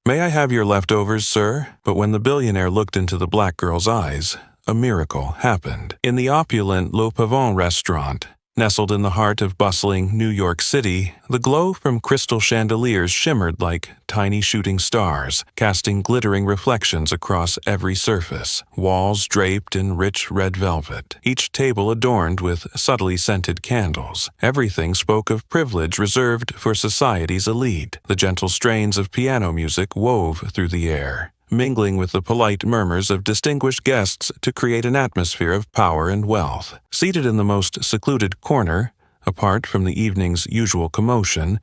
May I have your leftovers, sir? But when the billionaire looked into the black girl's eyes, a miracle happened. In the opulent Le Pavon restaurant, nestled in the heart of bustling New York City, the glow from crystal chandeliers shimmered like tiny shooting stars, casting glittering reflections across every surface. Walls draped in rich red velvet, each table adorned with subtly scented candles. Everything spoke of privilege reserved for society's elite. The gentle strains of piano music wove through the air, mingling with the polite murmurs of distinguished guests to create an atmosphere of power and wealth. Seated in the most secluded corner, apart from the evening's usual commotion,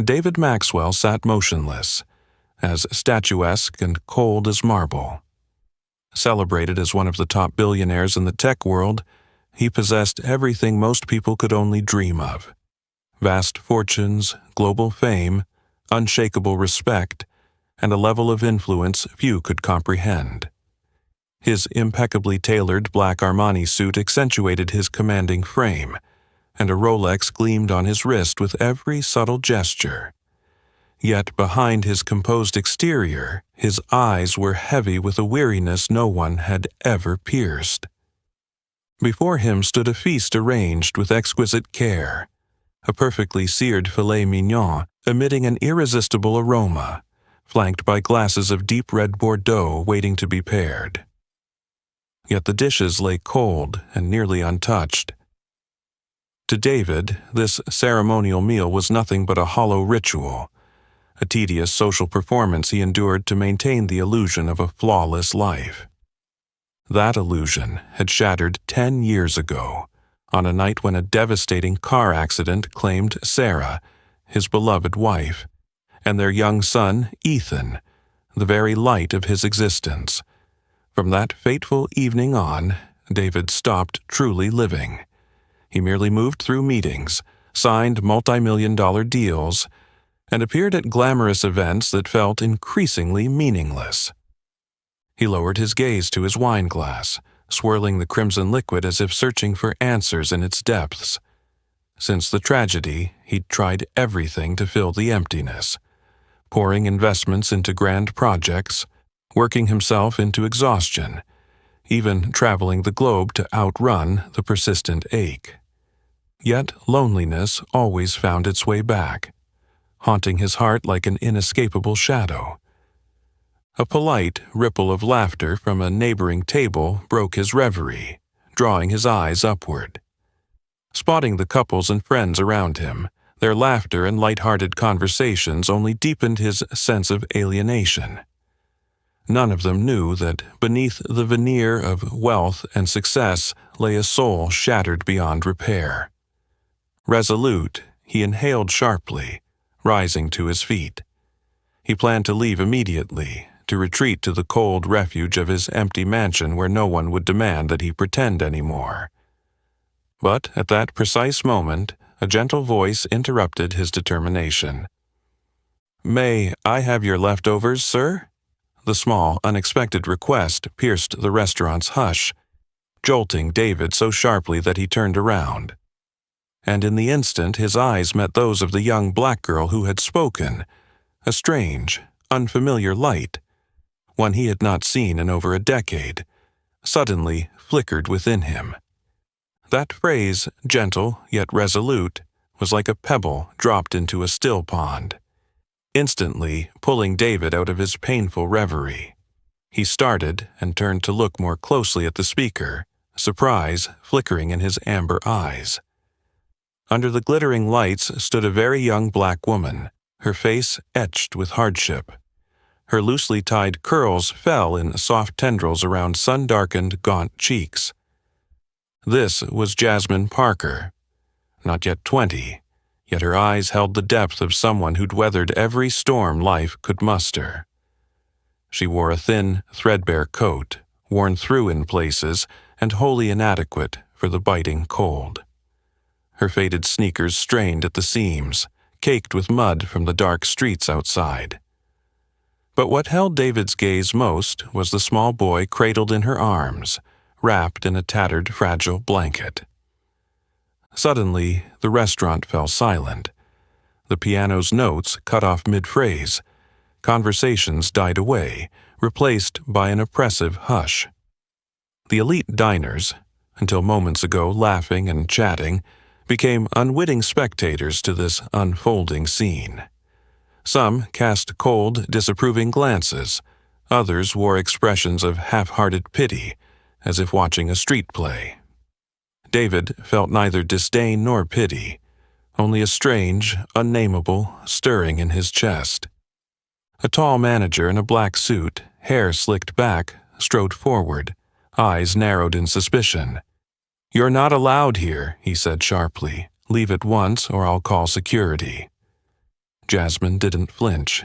David Maxwell sat motionless, as statuesque and cold as marble. Celebrated as one of the top billionaires in the tech world, he possessed everything most people could only dream of: vast fortunes, global fame, unshakable respect, and a level of influence few could comprehend. His impeccably tailored black Armani suit accentuated his commanding frame, and a Rolex gleamed on his wrist with every subtle gesture. Yet behind his composed exterior, his eyes were heavy with a weariness no one had ever pierced. Before him stood a feast arranged with exquisite care, a perfectly seared filet mignon emitting an irresistible aroma, flanked by glasses of deep red Bordeaux waiting to be paired. Yet the dishes lay cold and nearly untouched. To David, this ceremonial meal was nothing but a hollow ritual, a tedious social performance he endured to maintain the illusion of a flawless life. That illusion had shattered 10 years ago, on a night when a devastating car accident claimed Sarah, his beloved wife, and their young son, Ethan, the very light of his existence. From that fateful evening on, David stopped truly living. He merely moved through meetings, signed multi-million-dollar deals, and appeared at glamorous events that felt increasingly meaningless. He lowered his gaze to his wine glass, swirling the crimson liquid as if searching for answers in its depths. Since the tragedy, he'd tried everything to fill the emptiness, pouring investments into grand projects, working himself into exhaustion, even traveling the globe to outrun the persistent ache. Yet loneliness always found its way back, haunting his heart like an inescapable shadow. A polite ripple of laughter from a neighboring table broke his reverie, drawing his eyes upward. Spotting the couples and friends around him, their laughter and light-hearted conversations only deepened his sense of alienation. None of them knew that beneath the veneer of wealth and success lay a soul shattered beyond repair. Resolute, he inhaled sharply, rising to his feet. He planned to leave immediately, to retreat to the cold refuge of his empty mansion where no one would demand that he pretend anymore. But at that precise moment, a gentle voice interrupted his determination. "May I have your leftovers, sir?" The small, unexpected request pierced the restaurant's hush, jolting David so sharply that he turned around. And in the instant his eyes met those of the young black girl who had spoken, a strange, unfamiliar light, one he had not seen in over a decade, suddenly flickered within him. That phrase, gentle yet resolute, was like a pebble dropped into a still pond, instantly pulling David out of his painful reverie. He started and turned to look more closely at the speaker, surprise flickering in his amber eyes. Under the glittering lights stood a very young black woman, her face etched with hardship. Her loosely tied curls fell in soft tendrils around sun-darkened, gaunt cheeks. This was Jasmine Parker, not yet 20, yet her eyes held the depth of someone who'd weathered every storm life could muster. She wore a thin, threadbare coat, worn through in places and wholly inadequate for the biting cold. Her faded sneakers strained at the seams, caked with mud from the dark streets outside. But what held David's gaze most was the small boy cradled in her arms, wrapped in a tattered, fragile blanket. Suddenly, the restaurant fell silent. The piano's notes cut off mid-phrase, Conversations died away, replaced by an oppressive hush. The elite diners, until moments ago laughing and chatting, became unwitting spectators to this unfolding scene. Some cast cold, disapproving glances. Others wore expressions of half-hearted pity, as if watching a street play. David felt neither disdain nor pity, only a strange, unnameable stirring in his chest. A tall manager in a black suit, hair slicked back, strode forward, eyes narrowed in suspicion. "You're not allowed here," he said sharply. "Leave at once or I'll call security." Jasmine didn't flinch.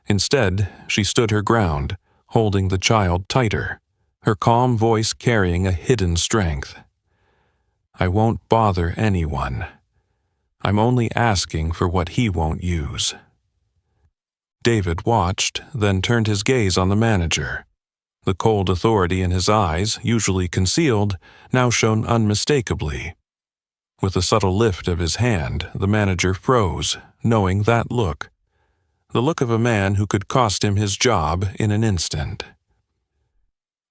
Instead, she stood her ground, holding the child tighter, her calm voice carrying a hidden strength. "I won't bother anyone. I'm only asking for what he won't use." David watched, then turned his gaze on the manager. The cold authority in his eyes, usually concealed, now shone unmistakably. With a subtle lift of his hand, the manager froze, knowing that look. The look of a man who could cost him his job in an instant.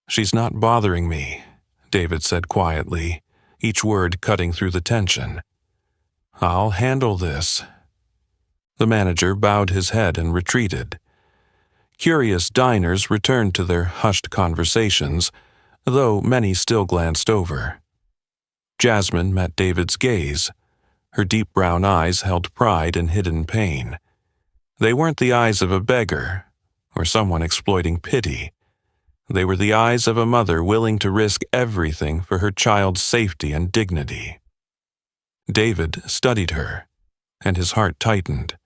"She's not bothering me," David said quietly, each word cutting through the tension. "I'll handle this." The manager bowed his head and retreated. Curious diners returned to their hushed conversations, though many still glanced over. Jasmine met David's gaze. Her deep brown eyes held pride and hidden pain. They weren't the eyes of a beggar, or someone exploiting pity. They were the eyes of a mother willing to risk everything for her child's safety and dignity. David studied her, and his heart tightened.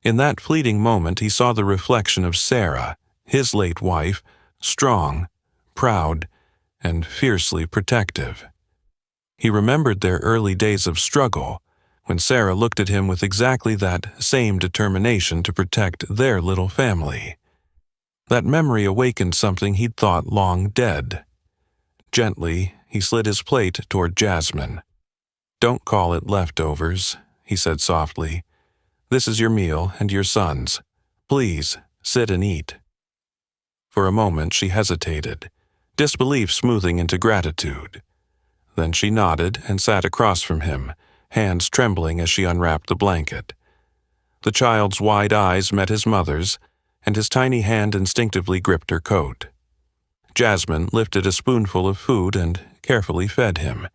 In that fleeting moment he saw the reflection of Sarah, his late wife, strong, proud, and fiercely protective. He remembered their early days of struggle, when Sarah looked at him with exactly that same determination to protect their little family. That memory awakened something he'd thought long dead. Gently, he slid his plate toward Jasmine. "Don't call it leftovers," he said softly. "This is your meal and your son's. Please, sit and eat." For a moment she hesitated, disbelief smoothing into gratitude. Then she nodded and sat across from him, hands trembling as she unwrapped the blanket. The child's wide eyes met his mother's, and his tiny hand instinctively gripped her coat. Jasmine lifted a spoonful of food and carefully fed him,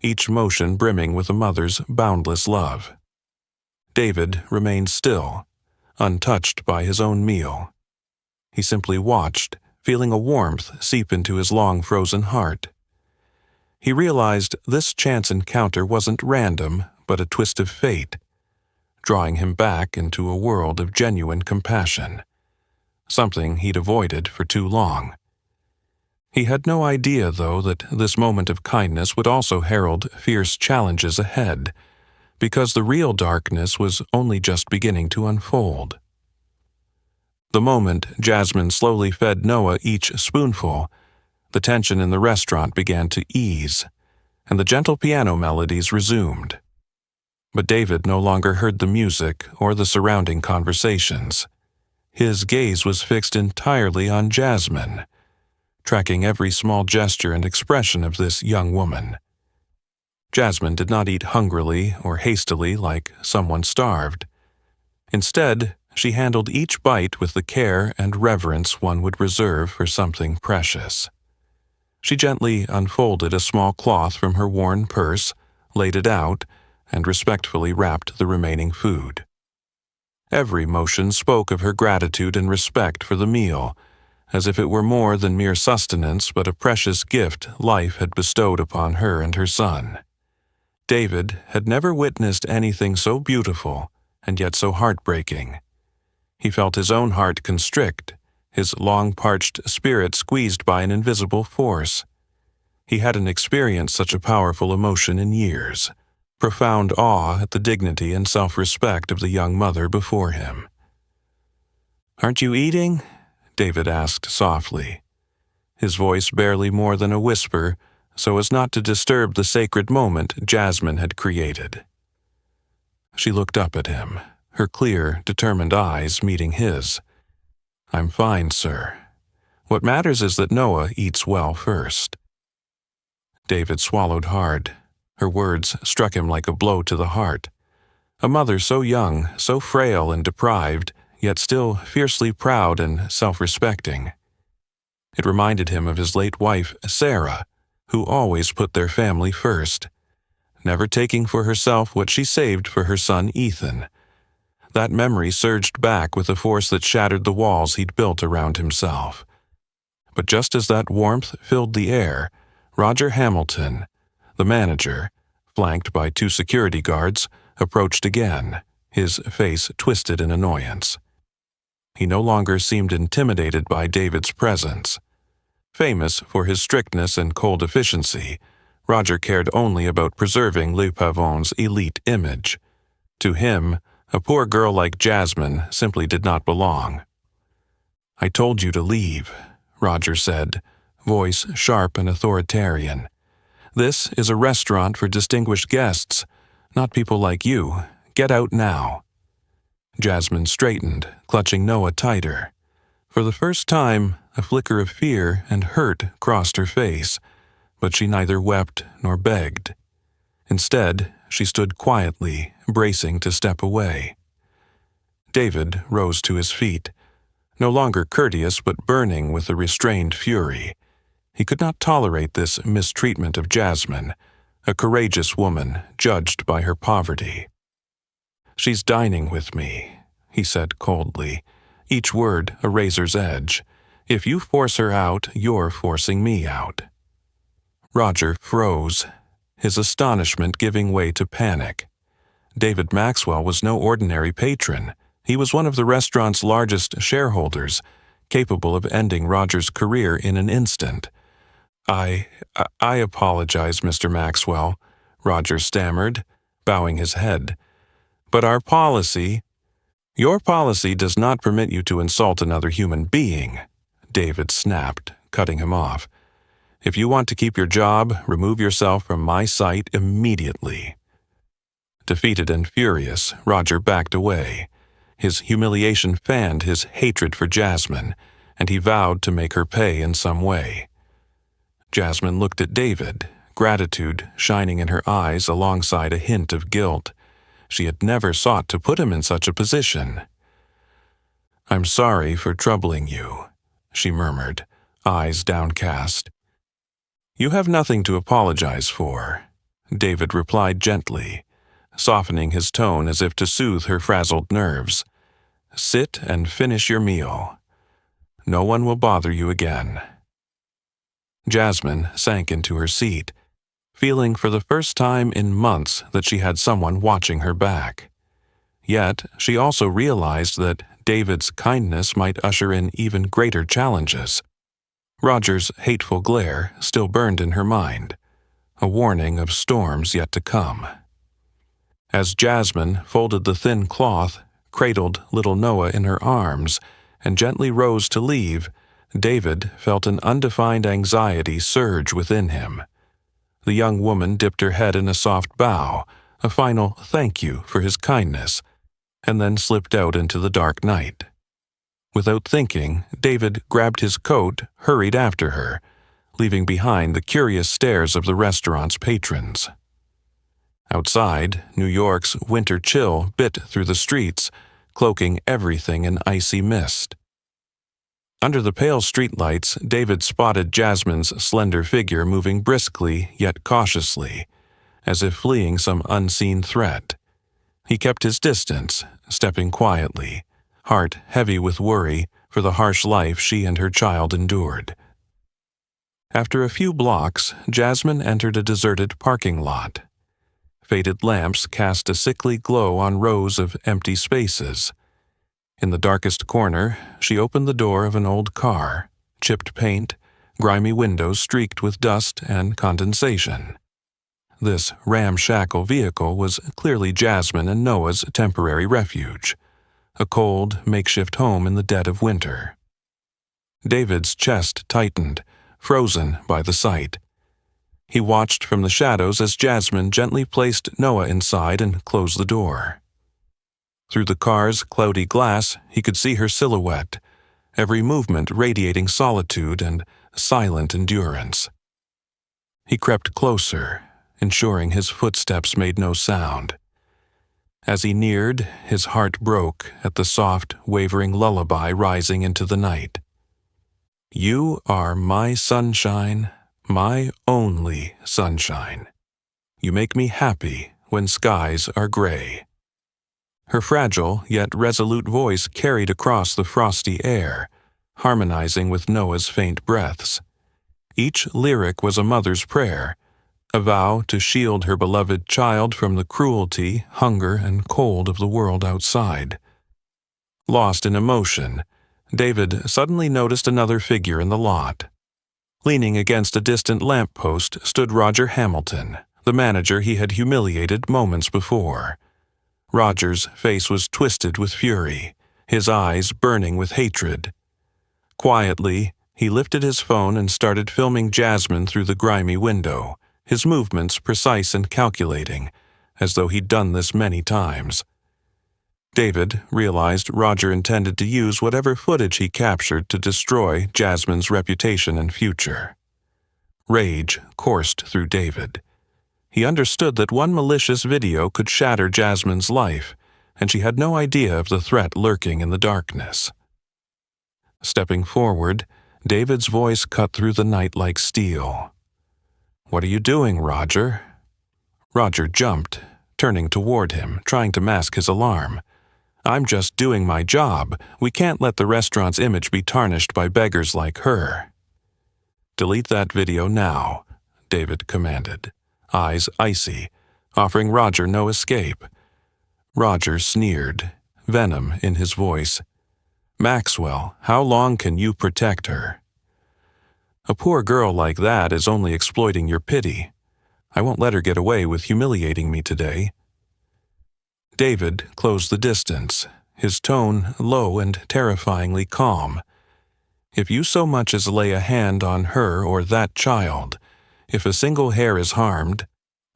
each motion brimming with a mother's boundless love. David remained still, untouched by his own meal. He simply watched, feeling a warmth seep into his long-frozen heart. He realized this chance encounter wasn't random, but a twist of fate, drawing him back into a world of genuine compassion, something he'd avoided for too long. He had no idea, though, that this moment of kindness would also herald fierce challenges ahead, because the real darkness was only just beginning to unfold. The moment Jasmine slowly fed Noah each spoonful, the tension in the restaurant began to ease, and the gentle piano melodies resumed. But David no longer heard the music or the surrounding conversations. His gaze was fixed entirely on Jasmine, tracking every small gesture and expression of this young woman. Jasmine did not eat hungrily or hastily like someone starved. Instead, she handled each bite with the care and reverence one would reserve for something precious. She gently unfolded a small cloth from her worn purse, laid it out, and respectfully wrapped the remaining food. Every motion spoke of her gratitude and respect for the meal, as if it were more than mere sustenance but a precious gift life had bestowed upon her and her son. David had never witnessed anything so beautiful and yet so heartbreaking. He felt his own heart constrict, his long-parched spirit squeezed by an invisible force. He hadn't experienced such a powerful emotion in years, profound awe at the dignity and self-respect of the young mother before him. "Aren't you eating?" David asked softly, his voice barely more than a whisper, so as not to disturb the sacred moment Jasmine had created. She looked up at him, her clear, determined eyes meeting his. "I'm fine, sir. What matters is that Noah eats well first." David swallowed hard. Her words struck him like a blow to the heart. A mother so young, so frail and deprived, yet still fiercely proud and self-respecting. It reminded him of his late wife, Sarah, who always put their family first, never taking for herself what she saved for her son Ethan. That memory surged back with a force that shattered the walls he'd built around himself. But just as that warmth filled the air, Roger Hamilton, the manager, flanked by 2 security guards, approached again, his face twisted in annoyance. He no longer seemed intimidated by David's presence. Famous for his strictness and cold efficiency, Roger cared only about preserving Le Pavon's elite image. To him, a poor girl like Jasmine simply did not belong. "I told you to leave," Roger said, voice sharp and authoritarian. "This is a restaurant for distinguished guests, not people like you. Get out now." Jasmine straightened, clutching Noah tighter. For the first time, a flicker of fear and hurt crossed her face, but she neither wept nor begged. Instead, she stood quietly, bracing to step away. David rose to his feet, no longer courteous but burning with a restrained fury. He could not tolerate this mistreatment of Jasmine, a courageous woman judged by her poverty. "She's dining with me," he said coldly, each word a razor's edge. "If you force her out, you're forcing me out." Roger froze, his astonishment giving way to panic. David Maxwell was no ordinary patron. He was one of the restaurant's largest shareholders, capable of ending Roger's career in an instant. I apologize, Mr. Maxwell," Roger stammered, bowing his head. "But our policy—" "Your policy does not permit you to insult another human being," David snapped, cutting him off. "If you want to keep your job, remove yourself from my sight immediately." Defeated and furious, Roger backed away. His humiliation fanned his hatred for Jasmine, and he vowed to make her pay in some way. Jasmine looked at David, gratitude shining in her eyes alongside a hint of guilt. She had never sought to put him in such a position. "I'm sorry for troubling you," she murmured, eyes downcast. "You have nothing to apologize for," David replied gently, softening his tone as if to soothe her frazzled nerves. "Sit and finish your meal. No one will bother you again." Jasmine sank into her seat, feeling for the first time in months that she had someone watching her back. Yet she also realized that David's kindness might usher in even greater challenges. Roger's hateful glare still burned in her mind, a warning of storms yet to come. As Jasmine folded the thin cloth, cradled little Noah in her arms, and gently rose to leave, David felt an undefined anxiety surge within him. The young woman dipped her head in a soft bow, a final thank you for his kindness, and then slipped out into the dark night. Without thinking, David grabbed his coat, hurried after her, leaving behind the curious stares of the restaurant's patrons. Outside, New York's winter chill bit through the streets, cloaking everything in icy mist. Under the pale streetlights, David spotted Jasmine's slender figure moving briskly yet cautiously, as if fleeing some unseen threat. He kept his distance, stepping quietly, heart heavy with worry for the harsh life she and her child endured. After a few blocks, Jasmine entered a deserted parking lot. Faded lamps cast a sickly glow on rows of empty spaces. In the darkest corner, she opened the door of an old car, chipped paint, grimy windows streaked with dust and condensation. This ramshackle vehicle was clearly Jasmine and Noah's temporary refuge, a cold, makeshift home in the dead of winter. David's chest tightened, frozen by the sight. He watched from the shadows as Jasmine gently placed Noah inside and closed the door. Through the car's cloudy glass, he could see her silhouette, every movement radiating solitude and silent endurance. He crept closer, ensuring his footsteps made no sound. As he neared, his heart broke at the soft, wavering lullaby rising into the night. You are my sunshine, my only sunshine. You make me happy when skies are gray. Her fragile yet resolute voice carried across the frosty air, harmonizing with Noah's faint breaths. Each lyric was a mother's prayer, a vow to shield her beloved child from the cruelty, hunger, and cold of the world outside. Lost in emotion, David suddenly noticed another figure in the lot. Leaning against a distant lamppost stood Roger Hamilton, the manager he had humiliated moments before. Roger's face was twisted with fury, his eyes burning with hatred. Quietly, he lifted his phone and started filming Jasmine through the grimy window, his movements precise and calculating, as though he'd done this many times. David realized Roger intended to use whatever footage he captured to destroy Jasmine's reputation and future. Rage coursed through David. He understood that one malicious video could shatter Jasmine's life, and she had no idea of the threat lurking in the darkness. Stepping forward, David's voice cut through the night like steel. "What are you doing, Roger?" Roger jumped, turning toward him, trying to mask his alarm. "I'm just doing my job. We can't let the restaurant's image be tarnished by beggars like her." "Delete that video now," David commanded, eyes icy, offering Roger no escape. Roger sneered, venom in his voice. "Maxwell, how long can you protect her?" "A poor girl like that is only exploiting your pity. I won't let her get away with humiliating me today." David closed the distance, his tone low and terrifyingly calm. "If you so much as lay a hand on her or that child, if a single hair is harmed,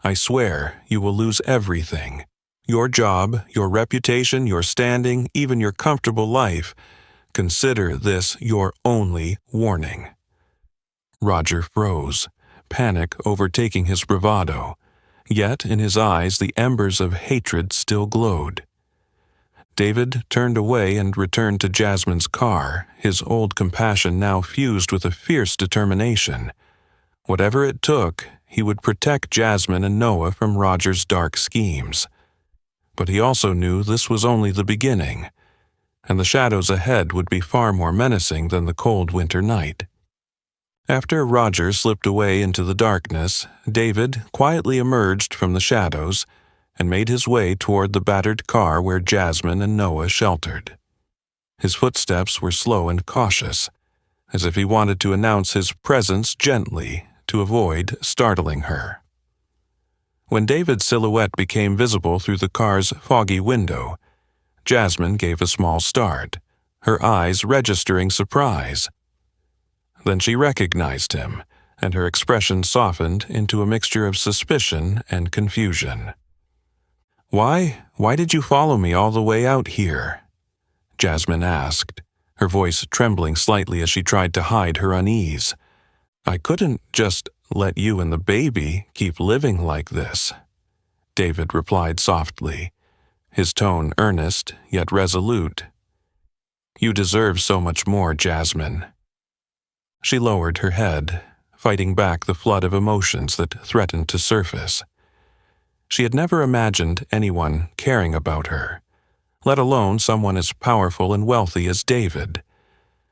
I swear you will lose everything. Your job, your reputation, your standing, even your comfortable life. Consider this your only warning." Roger froze, panic overtaking his bravado. Yet in his eyes the embers of hatred still glowed. David turned away and returned to Jasmine's car, his old compassion now fused with a fierce determination. Whatever it took, he would protect Jasmine and Noah from Roger's dark schemes. But he also knew this was only the beginning, and the shadows ahead would be far more menacing than the cold winter night. After Roger slipped away into the darkness, David quietly emerged from the shadows and made his way toward the battered car where Jasmine and Noah sheltered. His footsteps were slow and cautious, as if he wanted to announce his presence gently to avoid startling her. When David's silhouette became visible through the car's foggy window, Jasmine gave a small start, her eyes registering surprise. Then she recognized him, and her expression softened into a mixture of suspicion and confusion. Why did you follow me all the way out here?" Jasmine asked, her voice trembling slightly as she tried to hide her unease. "I couldn't just let you and the baby keep living like this," David replied softly, his tone earnest yet resolute. "You deserve so much more, Jasmine." She lowered her head, fighting back the flood of emotions that threatened to surface. She had never imagined anyone caring about her, let alone someone as powerful and wealthy as David.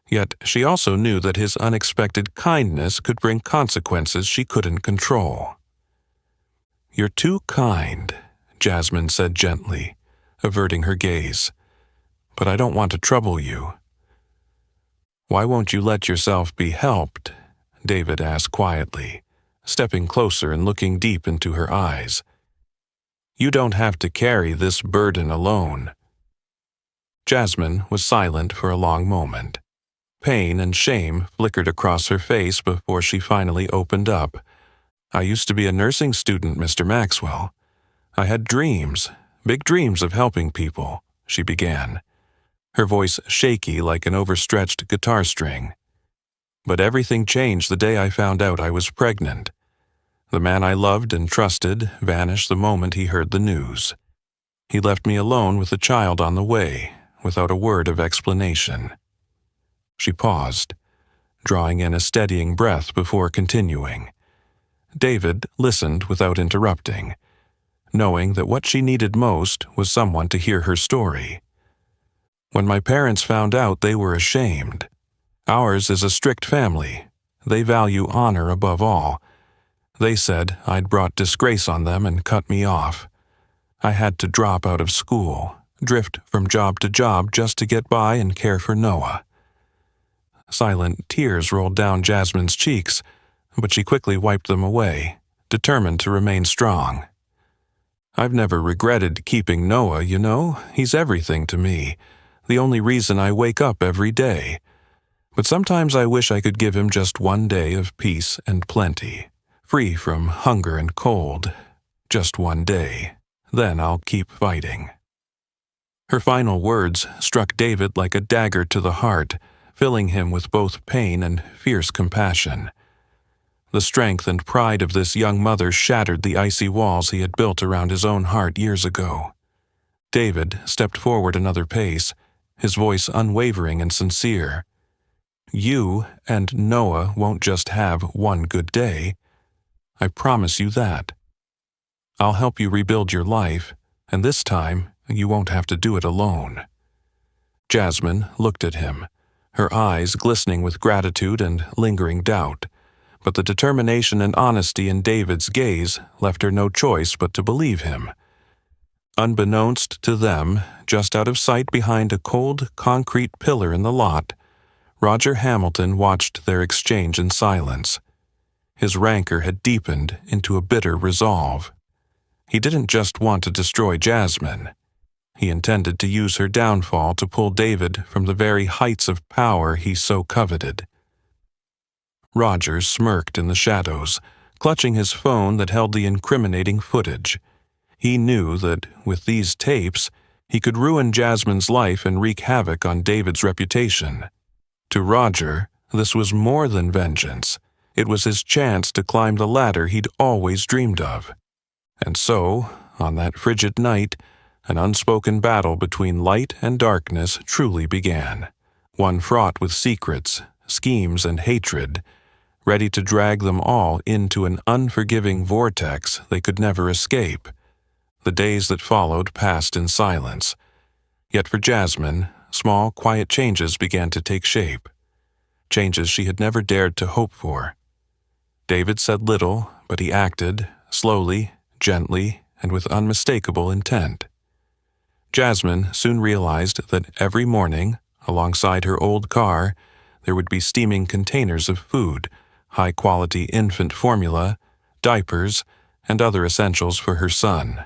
Yet she also knew that his unexpected kindness could bring consequences she couldn't control. "You're too kind," Jasmine said gently, averting her gaze. "But I don't want to trouble you." "Why won't you let yourself be helped?" David asked quietly, stepping closer and looking deep into her eyes. "You don't have to carry this burden alone." Jasmine was silent for a long moment. Pain and shame flickered across her face before she finally opened up. "I used to be a nursing student, Mr. Maxwell. I had dreams, big dreams of helping people," she began. her voice shaky like an overstretched guitar string. But everything changed the day I found out I was pregnant. The man I loved and trusted vanished the moment he heard the news. He left me alone with the child on the way, without a word of explanation. She paused, drawing in a steadying breath before continuing. David listened without interrupting, knowing that what she needed most was someone to hear her story. When my parents found out, they were ashamed. Ours is a strict family. They value honor above all. They said I'd brought disgrace on them and cut me off. I had to drop out of school, drift from job to job just to get by and care for Noah. Silent tears rolled down Jasmine's cheeks, but she quickly wiped them away, determined to remain strong. I've never regretted keeping Noah, you know. He's everything to me, the only reason I wake up every day. But sometimes I wish I could give him just one day of peace and plenty, free from hunger and cold. Just one day. Then I'll keep fighting. Her final words struck David like a dagger to the heart, filling him with both pain and fierce compassion. The strength and pride of this young mother shattered the icy walls he had built around his own heart years ago. David stepped forward another pace, his voice unwavering and sincere. You and Noah won't just have one good day. I promise you that. I'll help you rebuild your life, and this time you won't have to do it alone. Jasmine looked at him, her eyes glistening with gratitude and lingering doubt, but the determination and honesty in David's gaze left her no choice but to believe him. Unbeknownst to them, just out of sight behind a cold concrete pillar in the lot, Roger Hamilton watched their exchange in silence. His rancor had deepened into a bitter resolve. He didn't just want to destroy Jasmine. He intended to use her downfall to pull David from the very heights of power he so coveted. Roger smirked in the shadows, clutching his phone that held the incriminating footage. He knew that, with these tapes, he could ruin Jasmine's life and wreak havoc on David's reputation. To Roger, this was more than vengeance. It was his chance to climb the ladder he'd always dreamed of. And so, on that frigid night, an unspoken battle between light and darkness truly began, one fraught with secrets, schemes, and hatred, ready to drag them all into an unforgiving vortex they could never escape. The days that followed passed in silence. Yet for Jasmine, small, quiet changes began to take shape. Changes she had never dared to hope for. David said little, but he acted, slowly, gently, and with unmistakable intent. Jasmine soon realized that every morning, alongside her old car, there would be steaming containers of food, high-quality infant formula, diapers, and other essentials for her son.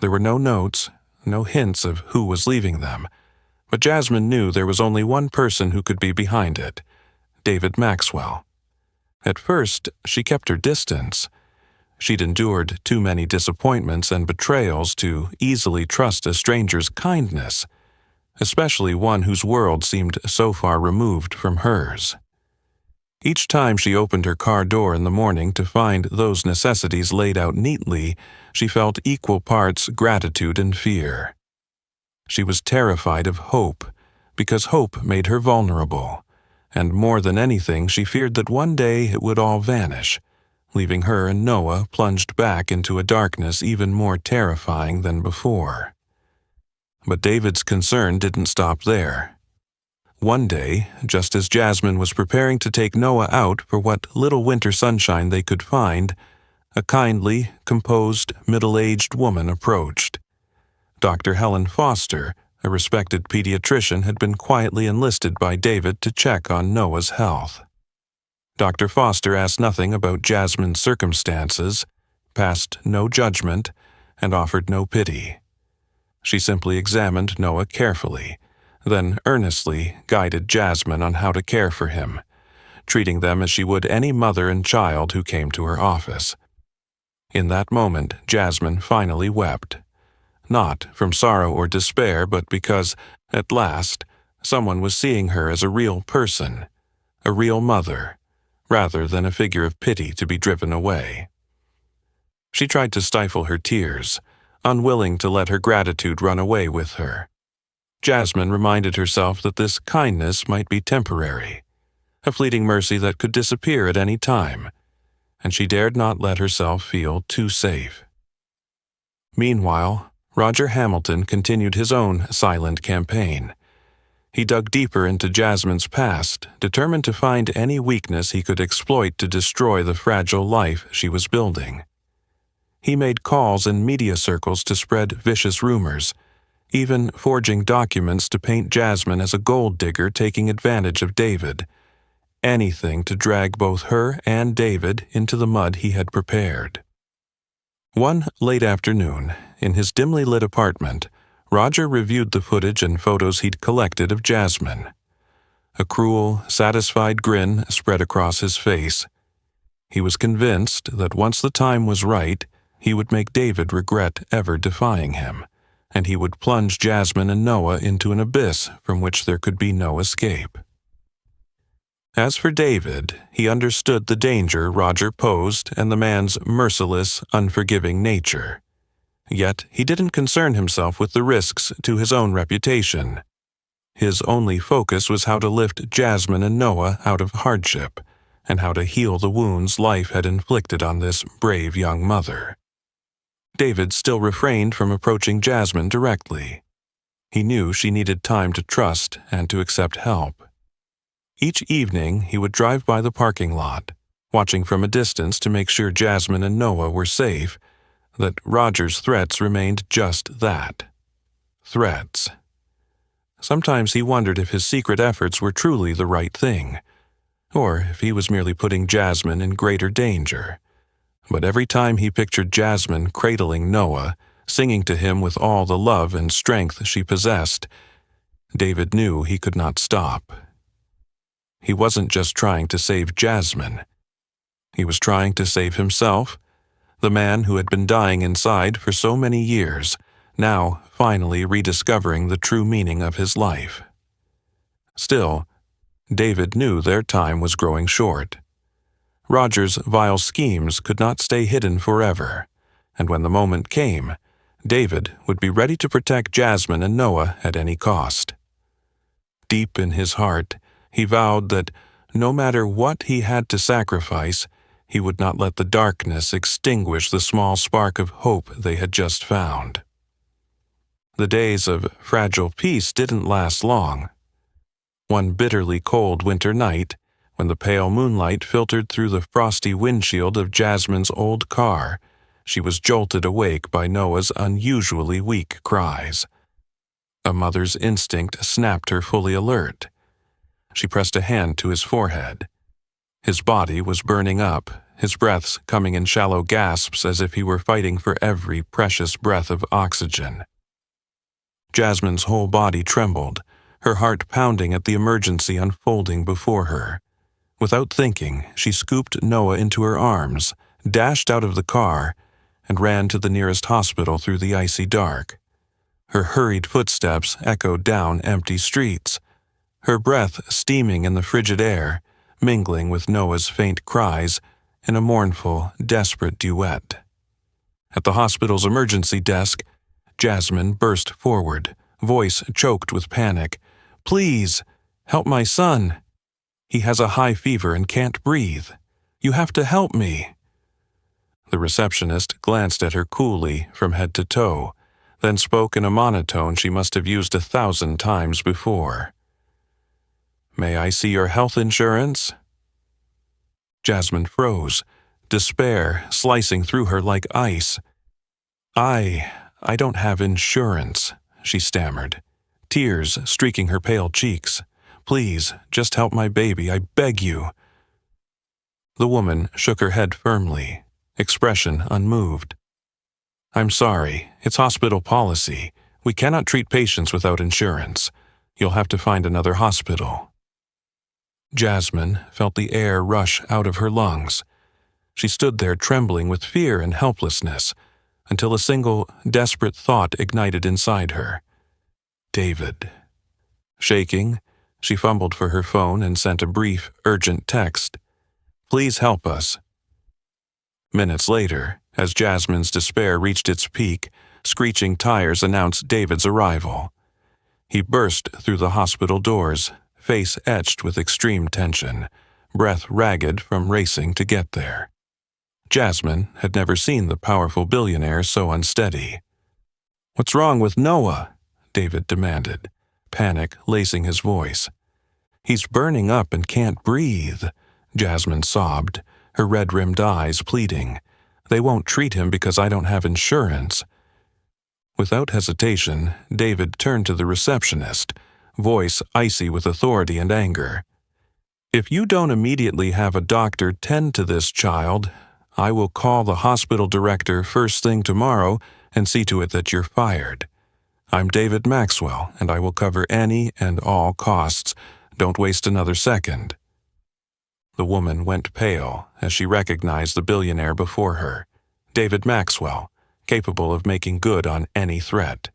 There were no notes, no hints of who was leaving them, but Jasmine knew there was only one person who could be behind it, David Maxwell. At first, she kept her distance. She'd endured too many disappointments and betrayals to easily trust a stranger's kindness, especially one whose world seemed so far removed from hers. Each time she opened her car door in the morning to find those necessities laid out neatly, she felt equal parts gratitude and fear. She was terrified of hope, because hope made her vulnerable, and more than anything she feared that one day it would all vanish, leaving her and Noah plunged back into a darkness even more terrifying than before. But David's concern didn't stop there. One day, just as Jasmine was preparing to take Noah out for what little winter sunshine they could find, a kindly, composed, middle-aged woman approached. Dr. Helen Foster, a respected pediatrician, had been quietly enlisted by David to check on Noah's health. Dr. Foster asked nothing about Jasmine's circumstances, passed no judgment, and offered no pity. She simply examined Noah carefully, then earnestly guided Jasmine on how to care for him, treating them as she would any mother and child who came to her office. In that moment, Jasmine finally wept. not from sorrow or despair, but because, at last, someone was seeing her as a real person, a real mother, rather than a figure of pity to be driven away. She tried to stifle her tears, unwilling to let her gratitude run away with her. Jasmine reminded herself that this kindness might be temporary, a fleeting mercy that could disappear at any time, and she dared not let herself feel too safe. Meanwhile, Roger Hamilton continued his own silent campaign. He dug deeper into Jasmine's past, determined to find any weakness he could exploit to destroy the fragile life she was building. He made calls in media circles to spread vicious rumors, even forging documents to paint Jasmine as a gold digger taking advantage of David. Anything to drag both her and David into the mud he had prepared. One late afternoon, in his dimly lit apartment, Roger reviewed the footage and photos he'd collected of Jasmine. A cruel, satisfied grin spread across his face. He was convinced that once the time was right, he would make David regret ever defying him, and he would plunge Jasmine and Noah into an abyss from which there could be no escape. As for David, he understood the danger Roger posed and the man's merciless, unforgiving nature. Yet he didn't concern himself with the risks to his own reputation. His only focus was how to lift Jasmine and Noah out of hardship, and how to heal the wounds life had inflicted on this brave young mother. David still refrained from approaching Jasmine directly. He knew she needed time to trust and to accept help. Each evening he would drive by the parking lot, watching from a distance to make sure Jasmine and Noah were safe, that Roger's threats remained just that. Threats. Sometimes he wondered if his secret efforts were truly the right thing, or if he was merely putting Jasmine in greater danger. But every time he pictured Jasmine cradling Noah, singing to him with all the love and strength she possessed, David knew he could not stop. He wasn't just trying to save Jasmine. He was trying to save himself, the man who had been dying inside for so many years, now finally rediscovering the true meaning of his life. Still, David knew their time was growing short. Roger's vile schemes could not stay hidden forever, and when the moment came, David would be ready to protect Jasmine and Noah at any cost. Deep in his heart, he vowed that, no matter what he had to sacrifice, he would not let the darkness extinguish the small spark of hope they had just found. The days of fragile peace didn't last long. One bitterly cold winter night, when the pale moonlight filtered through the frosty windshield of Jasmine's old car, she was jolted awake by Noah's unusually weak cries. A mother's instinct snapped her fully alert. She pressed a hand to his forehead. His body was burning up, his breaths coming in shallow gasps as if he were fighting for every precious breath of oxygen. Jasmine's whole body trembled, her heart pounding at the emergency unfolding before her. Without thinking, she scooped Noah into her arms, dashed out of the car, and ran to the nearest hospital through the icy dark. Her hurried footsteps echoed down empty streets, her breath steaming in the frigid air, mingling with Noah's faint cries in a mournful, desperate duet. At the hospital's emergency desk, Jasmine burst forward, voice choked with panic. "Please, help my son. He has a high fever and can't breathe. You have to help me." The receptionist glanced at her coolly from head to toe, then spoke in a monotone she must have used 1,000 times before. "May I see your health insurance?" Jasmine froze, despair slicing through her like ice. I don't have insurance," she stammered, tears streaking her pale cheeks. "Please, just help my baby, I beg you." The woman shook her head firmly, expression unmoved. "I'm sorry, it's hospital policy. We cannot treat patients without insurance. You'll have to find another hospital." Jasmine felt the air rush out of her lungs. She stood there trembling with fear and helplessness, until a single, desperate thought ignited inside her. David. Shaking, she fumbled for her phone and sent a brief, urgent text. "Please help us." Minutes later, as Jasmine's despair reached its peak, screeching tires announced David's arrival. He burst through the hospital doors, face etched with extreme tension, breath ragged from racing to get there. Jasmine had never seen the powerful billionaire so unsteady. "What's wrong with Noah?" David demanded, panic lacing his voice. "He's burning up and can't breathe," Jasmine sobbed, her red-rimmed eyes pleading. "They won't treat him because I don't have insurance." Without hesitation, David turned to the receptionist, voice icy with authority and anger. "If you don't immediately have a doctor tend to this child, I will call the hospital director first thing tomorrow and see to it that you're fired. I'm David Maxwell, and I will cover any and all costs. Don't waste another second." The woman went pale as she recognized the billionaire before her, David Maxwell, capable of making good on any threat.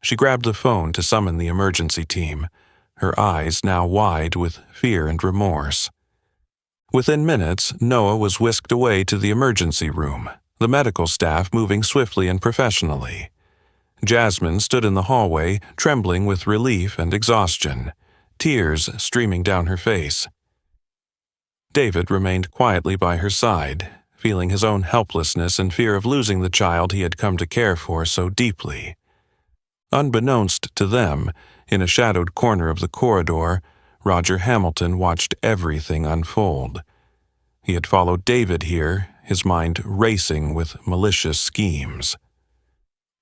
She grabbed the phone to summon the emergency team, her eyes now wide with fear and remorse. Within minutes, Noah was whisked away to the emergency room, the medical staff moving swiftly and professionally. Jasmine stood in the hallway, trembling with relief and exhaustion, tears streaming down her face. David remained quietly by her side, feeling his own helplessness and fear of losing the child he had come to care for so deeply. Unbeknownst to them, in a shadowed corner of the corridor, Roger Hamilton watched everything unfold. He had followed David here, his mind racing with malicious schemes.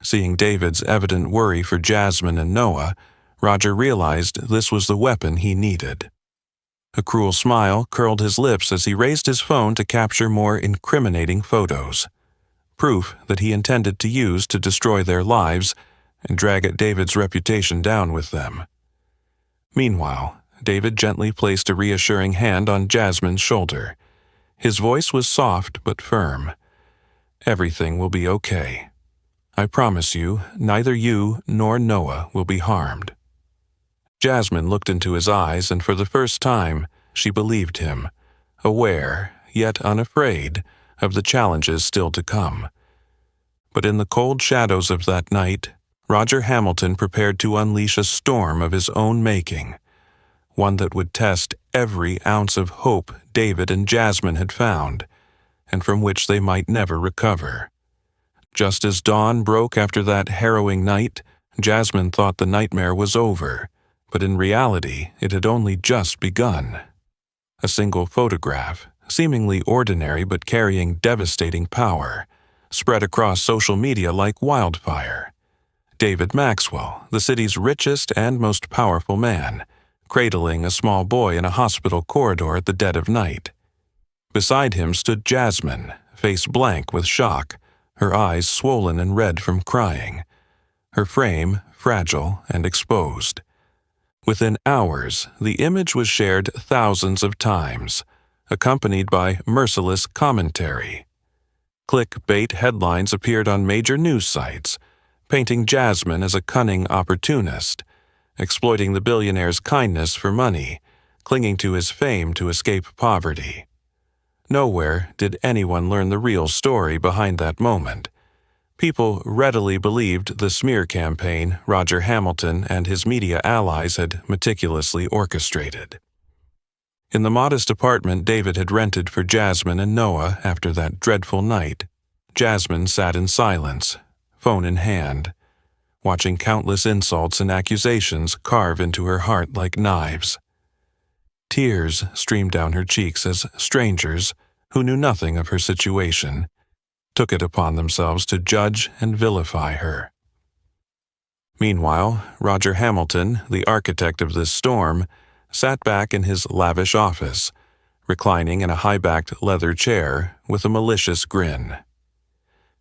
Seeing David's evident worry for Jasmine and Noah, Roger realized this was the weapon he needed. A cruel smile curled his lips as he raised his phone to capture more incriminating photos, proof that he intended to use to destroy their lives and drag at David's reputation down with them. Meanwhile, David gently placed a reassuring hand on Jasmine's shoulder. His voice was soft but firm. "Everything will be okay. I promise you, neither you nor Noah will be harmed." Jasmine looked into his eyes, and for the first time, she believed him, aware, yet unafraid, of the challenges still to come. But in the cold shadows of that night, Roger Hamilton prepared to unleash a storm of his own making, one that would test every ounce of hope David and Jasmine had found, and from which they might never recover. Just as dawn broke after that harrowing night, Jasmine thought the nightmare was over, but in reality it had only just begun. A single photograph, seemingly ordinary but carrying devastating power, spread across social media like wildfire. David Maxwell, the city's richest and most powerful man, cradling a small boy in a hospital corridor at the dead of night. Beside him stood Jasmine, face blank with shock, her eyes swollen and red from crying, her frame fragile and exposed. Within hours, the image was shared thousands of times, accompanied by merciless commentary. Clickbait headlines appeared on major news sites, painting Jasmine as a cunning opportunist, exploiting the billionaire's kindness for money, clinging to his fame to escape poverty. Nowhere did anyone learn the real story behind that moment. People readily believed the smear campaign Roger Hamilton and his media allies had meticulously orchestrated. In the modest apartment David had rented for Jasmine and Noah after that dreadful night, Jasmine sat in silence, phone in hand, watching countless insults and accusations carve into her heart like knives. Tears streamed down her cheeks as strangers, who knew nothing of her situation, took it upon themselves to judge and vilify her. Meanwhile, Roger Hamilton, the architect of this storm, sat back in his lavish office, reclining in a high-backed leather chair with a malicious grin.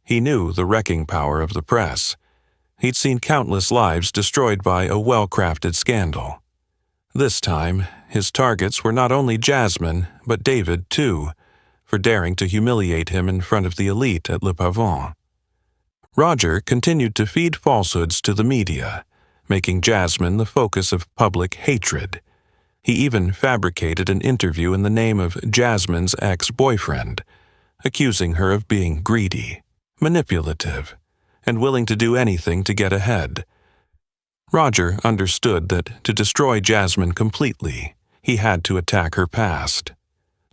He knew the wrecking power of the press. He'd seen countless lives destroyed by a well-crafted scandal. This time, his targets were not only Jasmine, but David, too, for daring to humiliate him in front of the elite at Le Pavon. Roger continued to feed falsehoods to the media, making Jasmine the focus of public hatred. He even fabricated an interview in the name of Jasmine's ex-boyfriend, accusing her of being greedy, manipulative, and willing to do anything to get ahead. Roger understood that to destroy Jasmine completely, he had to attack her past,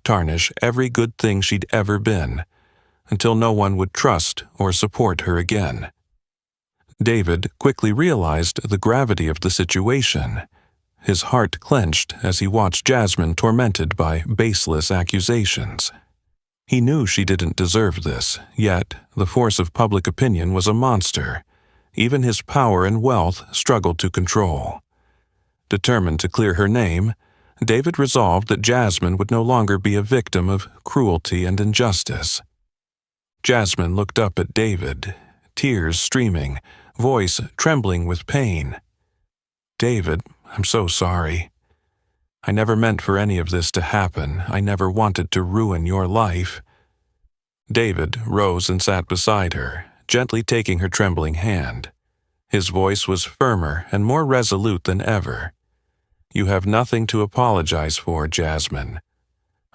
tarnish every good thing she'd ever been, until no one would trust or support her again. David quickly realized the gravity of the situation. His heart clenched as he watched Jasmine tormented by baseless accusations. He knew she didn't deserve this, yet the force of public opinion was a monster. Even his power and wealth struggled to control. Determined to clear her name, David resolved that Jasmine would no longer be a victim of cruelty and injustice. Jasmine looked up at David, tears streaming, voice trembling with pain. "David, I'm so sorry. I never meant for any of this to happen. I never wanted to ruin your life." David rose and sat beside her, gently taking her trembling hand. His voice was firmer and more resolute than ever. "You have nothing to apologize for, Jasmine.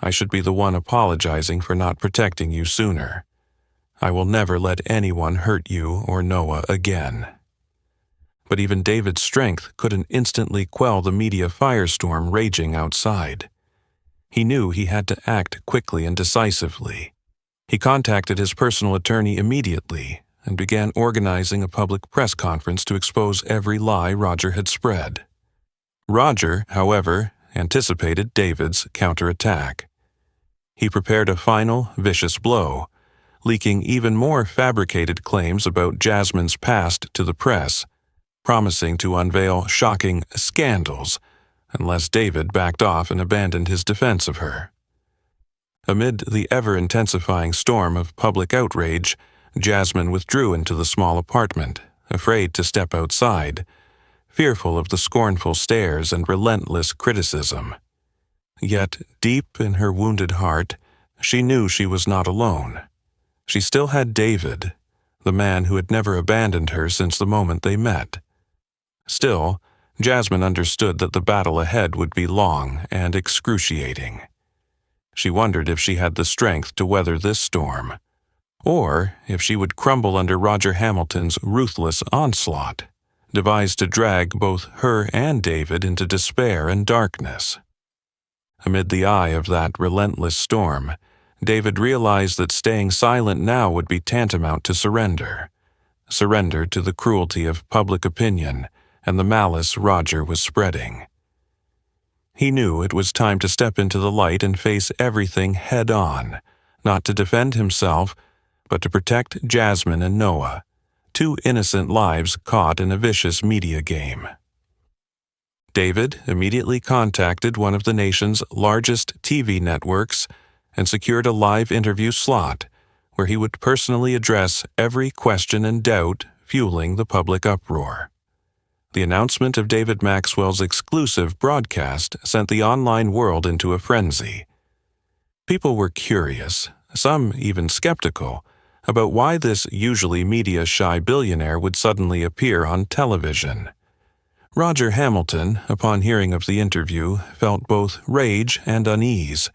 I should be the one apologizing for not protecting you sooner. I will never let anyone hurt you or Noah again." But even David's strength couldn't instantly quell the media firestorm raging outside. He knew he had to act quickly and decisively. He contacted his personal attorney immediately and began organizing a public press conference to expose every lie Roger had spread. Roger, however, anticipated David's counterattack. He prepared a final, vicious blow, leaking even more fabricated claims about Jasmine's past to the press, promising to unveil shocking scandals unless David backed off and abandoned his defense of her. Amid the ever-intensifying storm of public outrage, Jasmine withdrew into the small apartment, afraid to step outside, fearful of the scornful stares and relentless criticism. Yet, deep in her wounded heart, she knew she was not alone. She still had David, the man who had never abandoned her since the moment they met. Still, Jasmine understood that the battle ahead would be long and excruciating. She wondered if she had the strength to weather this storm, or if she would crumble under Roger Hamilton's ruthless onslaught, devised to drag both her and David into despair and darkness. Amid the eye of that relentless storm, David realized that staying silent now would be tantamount to surrender to the cruelty of public opinion and the malice Roger was spreading. He knew it was time to step into the light and face everything head-on, not to defend himself, but to protect Jasmine and Noah, two innocent lives caught in a vicious media game. David immediately contacted one of the nation's largest TV networks and secured a live interview slot where he would personally address every question and doubt fueling the public uproar. The announcement of David Maxwell's exclusive broadcast sent the online world into a frenzy. People were curious, some even skeptical, about why this usually media-shy billionaire would suddenly appear on television. Roger Hamilton, upon hearing of the interview, felt both rage and unease.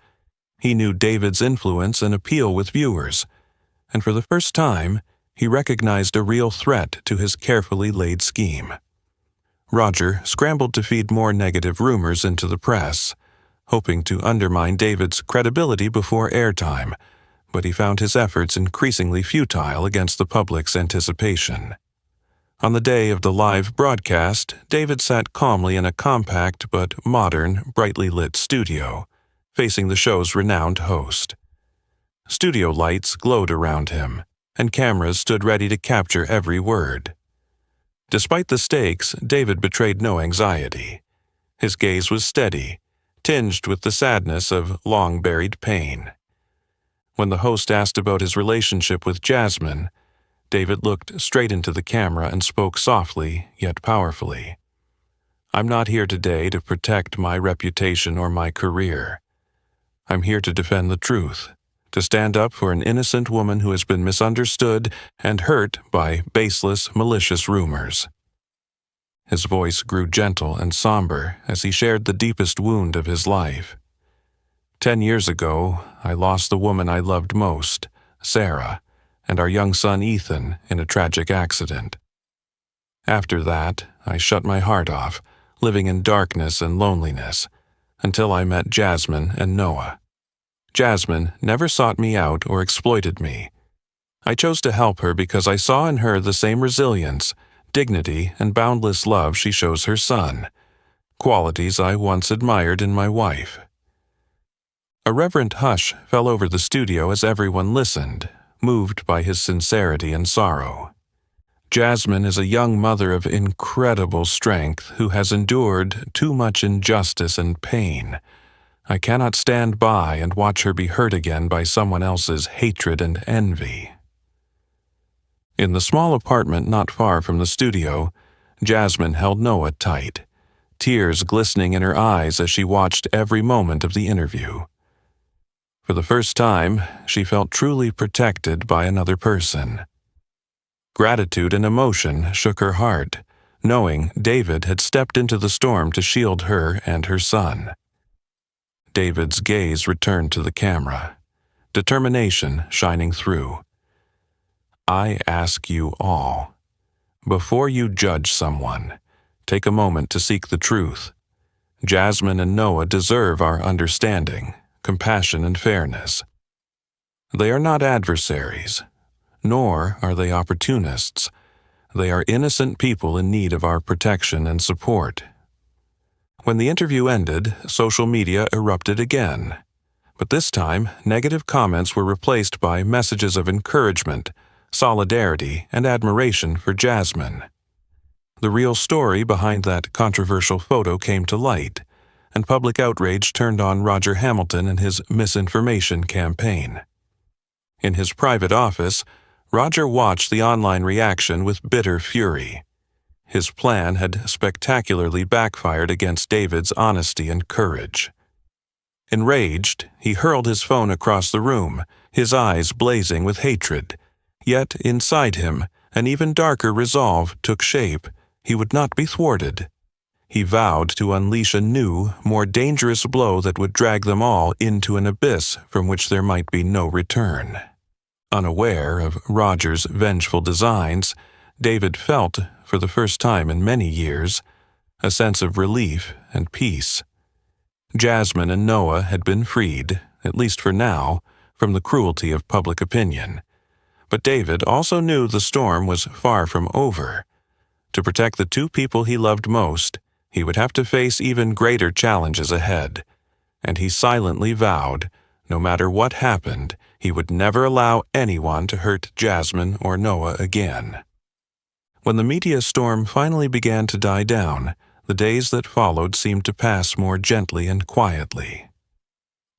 He knew David's influence and appeal with viewers, and for the first time, he recognized a real threat to his carefully laid scheme. Roger scrambled to feed more negative rumors into the press, hoping to undermine David's credibility before airtime, but he found his efforts increasingly futile against the public's anticipation. On the day of the live broadcast, David sat calmly in a compact but modern, brightly lit studio, facing the show's renowned host. Studio lights glowed around him, and cameras stood ready to capture every word. Despite the stakes, David betrayed no anxiety. His gaze was steady, tinged with the sadness of long-buried pain. When the host asked about his relationship with Jasmine, David looked straight into the camera and spoke softly yet powerfully. "I'm not here today to protect my reputation or my career. I'm here to defend the truth, to stand up for an innocent woman who has been misunderstood and hurt by baseless, malicious rumors. His voice grew gentle and somber as he shared the deepest wound of his life. 10 years ago, I lost the woman I loved most, Sarah, and our young son Ethan in a tragic accident. After that, I shut my heart off, living in darkness and loneliness, until I met Jasmine and Noah. Jasmine never sought me out or exploited me. I chose to help her because I saw in her the same resilience, dignity, and boundless love she shows her son, qualities I once admired in my wife. A reverent hush fell over the studio as everyone listened, moved by his sincerity and sorrow. Jasmine is a young mother of incredible strength who has endured too much injustice and pain. I cannot stand by and watch her be hurt again by someone else's hatred and envy. In the small apartment not far from the studio, Jasmine held Noah tight, tears glistening in her eyes as she watched every moment of the interview. For the first time, she felt truly protected by another person. Gratitude and emotion shook her heart, knowing David had stepped into the storm to shield her and her son. David's gaze returned to the camera, determination shining through. I ask you all, before you judge someone, take a moment to seek the truth. Jasmine and Noah deserve our understanding, compassion, and fairness. They are not adversaries, nor are they opportunists. They are innocent people in need of our protection and support. When the interview ended, social media erupted again. But this time, negative comments were replaced by messages of encouragement, solidarity, and admiration for Jasmine. The real story behind that controversial photo came to light, and public outrage turned on Roger Hamilton and his misinformation campaign. In his private office, Roger watched the online reaction with bitter fury. His plan had spectacularly backfired against David's honesty and courage. Enraged, he hurled his phone across the room, his eyes blazing with hatred. Yet inside him, an even darker resolve took shape. He would not be thwarted. He vowed to unleash a new, more dangerous blow that would drag them all into an abyss from which there might be no return. Unaware of Roger's vengeful designs, David felt, for the first time in many years, a sense of relief and peace. Jasmine and Noah had been freed, at least for now, from the cruelty of public opinion. But David also knew the storm was far from over. To protect the two people he loved most, he would have to face even greater challenges ahead. And he silently vowed, no matter what happened, he would never allow anyone to hurt Jasmine or Noah again. When the media storm finally began to die down, the days that followed seemed to pass more gently and quietly.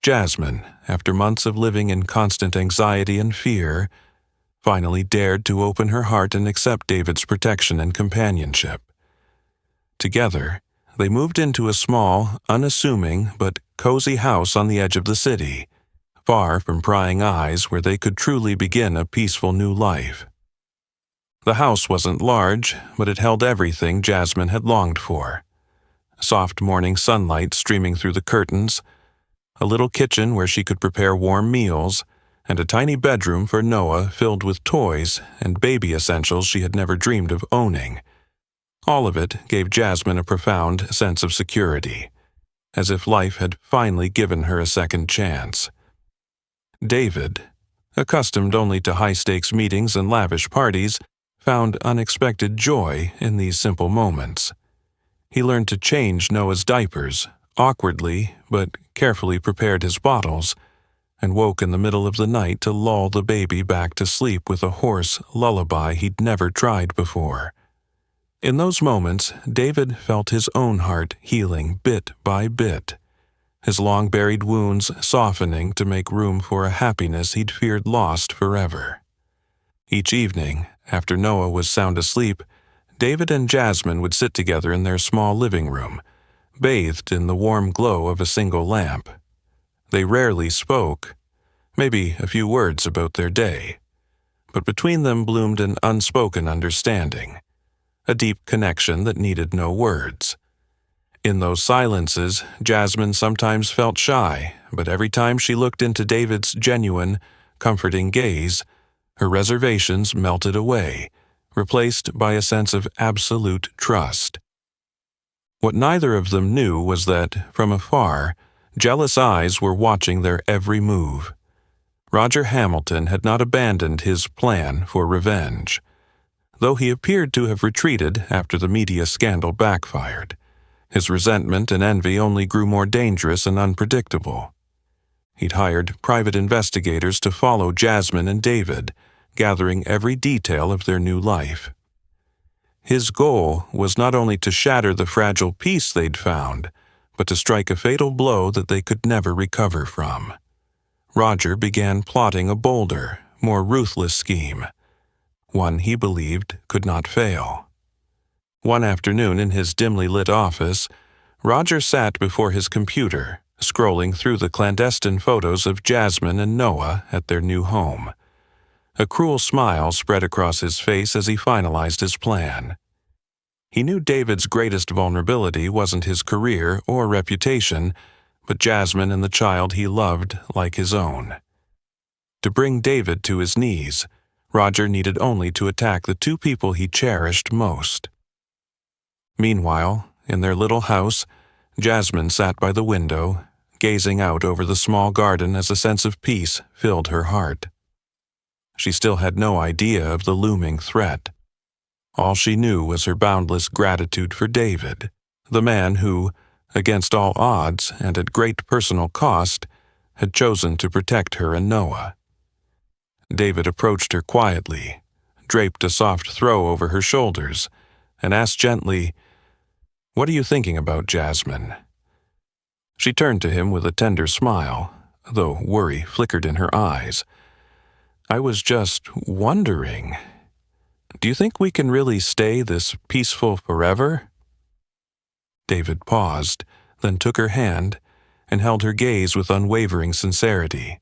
Jasmine, after months of living in constant anxiety and fear, finally dared to open her heart and accept David's protection and companionship. Together, they moved into a small, unassuming but cozy house on the edge of the city, far from prying eyes where they could truly begin a peaceful new life. The house wasn't large, but it held everything Jasmine had longed for. Soft morning sunlight streaming through the curtains, a little kitchen where she could prepare warm meals, and a tiny bedroom for Noah filled with toys and baby essentials she had never dreamed of owning. All of it gave Jasmine a profound sense of security, as if life had finally given her a second chance. David, accustomed only to high-stakes meetings and lavish parties, found unexpected joy in these simple moments. He learned to change Noah's diapers, awkwardly but carefully prepared his bottles, and woke in the middle of the night to lull the baby back to sleep with a hoarse lullaby he'd never tried before. In those moments, David felt his own heart healing bit by bit, his long-buried wounds softening to make room for a happiness he'd feared lost forever. Each evening, after Noah was sound asleep, David and Jasmine would sit together in their small living room, bathed in the warm glow of a single lamp. They rarely spoke, maybe a few words about their day. But between them bloomed an unspoken understanding, a deep connection that needed no words. In those silences, Jasmine sometimes felt shy, but every time she looked into David's genuine, comforting gaze, her reservations melted away, replaced by a sense of absolute trust. What neither of them knew was that, from afar, jealous eyes were watching their every move. Roger Hamilton had not abandoned his plan for revenge, though he appeared to have retreated after the media scandal backfired. His resentment and envy only grew more dangerous and unpredictable. He'd hired private investigators to follow Jasmine and David, gathering every detail of their new life. His goal was not only to shatter the fragile peace they'd found, but to strike a fatal blow that they could never recover from. Roger began plotting a bolder, more ruthless scheme, one he believed could not fail. One afternoon in his dimly lit office, Roger sat before his computer, scrolling through the clandestine photos of Jasmine and Noah at their new home. A cruel smile spread across his face as he finalized his plan. He knew David's greatest vulnerability wasn't his career or reputation, but Jasmine and the child he loved like his own. To bring David to his knees, Roger needed only to attack the two people he cherished most. Meanwhile, in their little house, Jasmine sat by the window, gazing out over the small garden as a sense of peace filled her heart. She still had no idea of the looming threat. All she knew was her boundless gratitude for David, the man who, against all odds and at great personal cost, had chosen to protect her and Noah. David approached her quietly, draped a soft throw over her shoulders, and asked gently, "What are you thinking about, Jasmine?" She turned to him with a tender smile, though worry flickered in her eyes. "I was just wondering, do you think we can really stay this peaceful forever?" David paused, then took her hand and held her gaze with unwavering sincerity.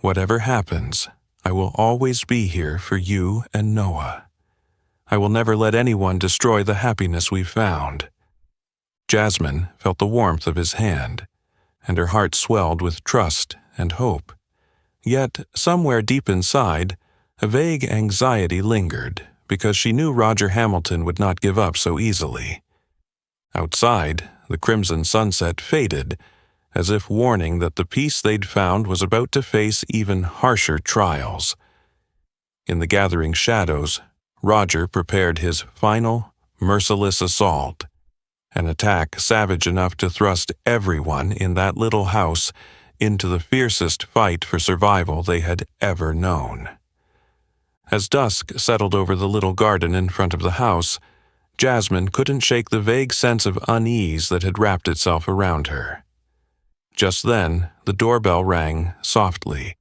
"Whatever happens, I will always be here for you and Noah. I will never let anyone destroy the happiness we've found." Jasmine felt the warmth of his hand, and her heart swelled with trust and hope. Yet, somewhere deep inside, a vague anxiety lingered, because she knew Roger Hamilton would not give up so easily. Outside, the crimson sunset faded, as if warning that the peace they'd found was about to face even harsher trials. In the gathering shadows, Roger prepared his final, merciless assault, an attack savage enough to thrust everyone in that little house into the fiercest fight for survival they had ever known. As dusk settled over the little garden in front of the house, Jasmine couldn't shake the vague sense of unease that had wrapped itself around her. Just then, the doorbell rang softly,